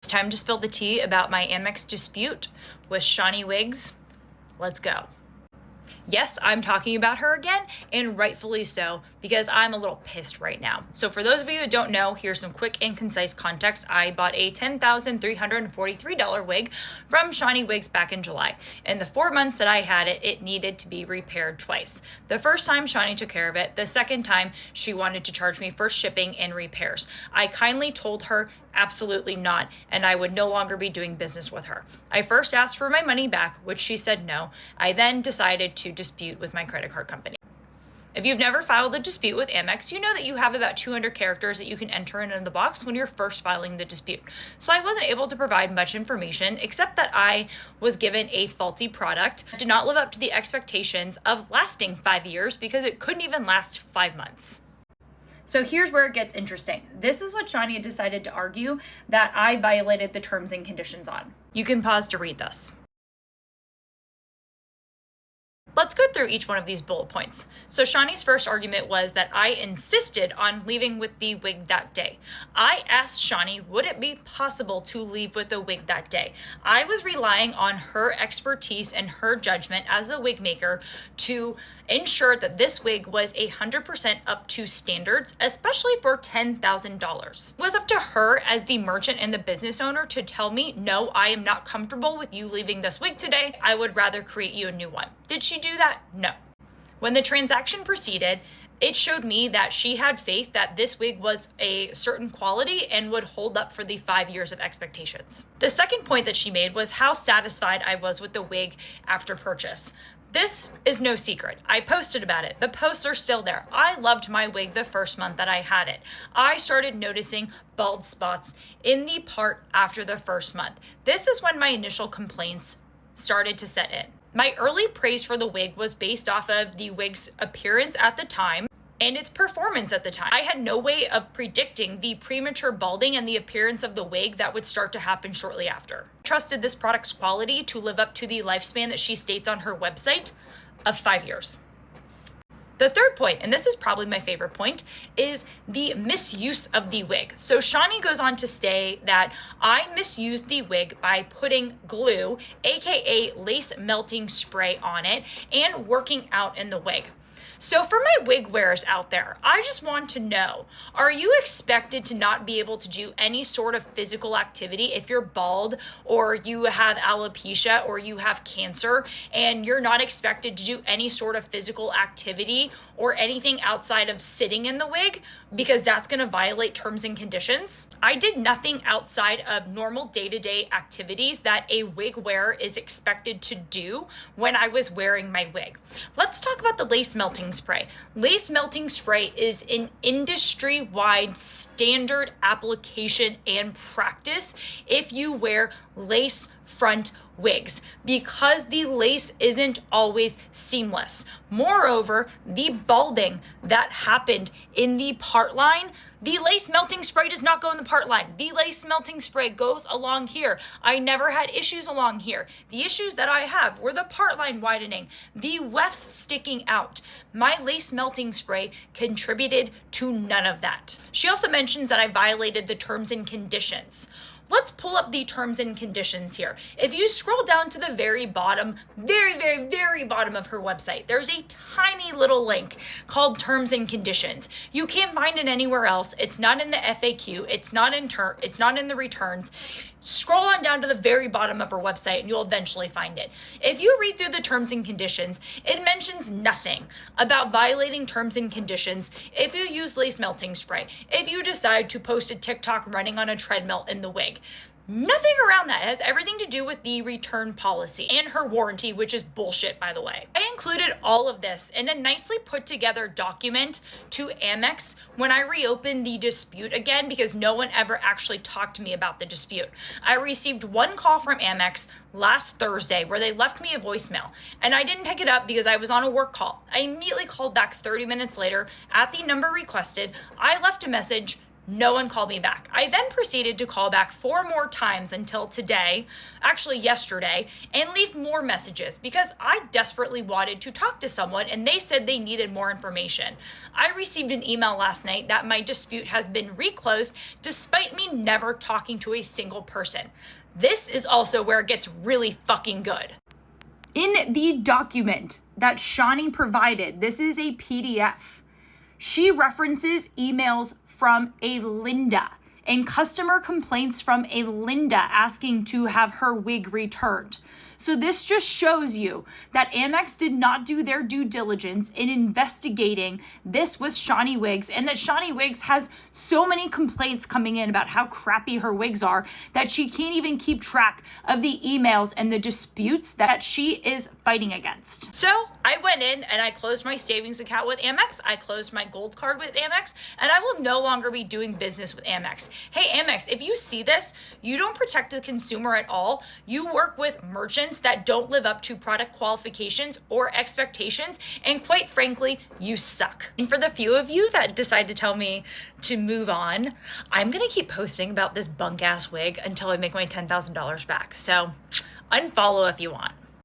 It's time to spill the tea about my Amex dispute with Shani Wigs. Let's go. Yes, I'm talking about her again, and rightfully so, because I'm a little pissed right now. So for those of you that don't know, here's some quick and concise context. I bought a $10,343 wig from Shani Wigs back in July. In the 4 months that I had it, it needed to be repaired twice. The first time, Shani took care of it. The second time, she wanted to charge me for shipping and repairs. I kindly told her absolutely not, and I would no longer be doing business with her. I first asked for my money back, which she said no. I then decided to dispute with my credit card company. If you've never filed a dispute with Amex, you know that you have about 200 characters that you can enter into the box when you're first filing the dispute. So I wasn't able to provide much information except that I was given a faulty product, did not live up to the expectations of lasting 5 years because it couldn't even last 5 months. So here's where it gets interesting. This is what Shani had decided to argue that I violated the terms and conditions on. You can pause to read this. Let's go through each one of these bullet points. So Shani's first argument was that I insisted on leaving with the wig that day. I asked Shani, would it be possible to leave with the wig that day? I was relying on her expertise and her judgment as the wig maker to ensure that this wig was 100% up to standards, especially for $10,000. It was up to her as the merchant and the business owner to tell me, no, I am not comfortable with you leaving this wig today. I would rather create you a new one. Did she do that? No. When the transaction proceeded, it showed me that she had faith that this wig was a certain quality and would hold up for the 5 years of expectations. The second point that she made was how satisfied I was with the wig after purchase. This is no secret. I posted about it. The posts are still there. I loved my wig the first month that I had it. I started noticing bald spots in the part after the first month. This is when my initial complaints started to set in. My early praise for the wig was based off of the wig's appearance at the time and its performance at the time. I had no way of predicting the premature balding and the appearance of the wig that would start to happen shortly after. I trusted this product's quality to live up to the lifespan that she states on her website of 5 years. The third point, and this is probably my favorite point, is the misuse of the wig. So Shani goes on to say that I misused the wig by putting glue, aka lace melting spray, on it and working out in the wig. So for my wig wearers out there, I just want to know, are you expected to not be able to do any sort of physical activity if you're bald or you have alopecia or you have cancer and you're not expected to do any sort of physical activity or anything outside of sitting in the wig because that's going to violate terms and conditions? I did nothing outside of normal day-to-day activities that a wig wearer is expected to do when I was wearing my wig. Let's talk about the lace melting spray. Lace melting spray is an industry-wide standard application and practice if you wear lace front wigs because the lace isn't always seamless. Moreover, the balding that happened in the part line, the lace melting spray does not go in the part line. The lace melting spray goes along here. I never had issues along here. The issues that I have were the part line widening, the wefts sticking out. My lace melting spray contributed to none of that. She also mentions that I violated the terms and conditions. Let's pull up the terms and conditions here. If you scroll down to the very bottom, very bottom of her website, there's a tiny little link called terms and conditions. You can't find it anywhere else. It's not in the FAQ. It's not in the returns. Scroll on down to the very bottom of her website and you'll eventually find it. If you read through the terms and conditions, it mentions nothing about violating terms and conditions if you use lace melting spray, if you decide to post a TikTok running on a treadmill in the wig. Nothing around that. It has everything to do with the return policy and her warranty, which is bullshit, by the way. I included all of this in a nicely put together document to Amex when I reopened the dispute again because no one ever actually talked to me about the dispute. I received one call from Amex last Thursday where they left me a voicemail and I didn't pick it up because I was on a work call. I immediately called back 30 minutes later at the number requested. I left a message. No one called me back. I then proceeded to call back 4 more times until today, actually yesterday, and leave more messages because I desperately wanted to talk to someone and they said they needed more information. I received an email last night that my dispute has been reclosed despite me never talking to a single person. This is also where it gets really fucking good. In the document that Shani provided, this is a PDF. She references emails from a Linda and customer complaints from a Linda asking to have her wig returned. So this just shows you that Amex did not do their due diligence in investigating this with Shani Wigs, and that Shani Wigs has so many complaints coming in about how crappy her wigs are that she can't even keep track of the emails and the disputes that she is fighting against. So I went in and I closed my savings account with Amex. I closed my gold card with Amex, and I will no longer be doing business with Amex. Hey, Amex, if you see this, you don't protect the consumer at all. You work with merchants that don't live up to product qualifications or expectations, and quite frankly, you suck. And for the few of you that decide to tell me to move on, I'm gonna keep posting about this bunk ass wig until I make my $10,000 back. So unfollow if you want.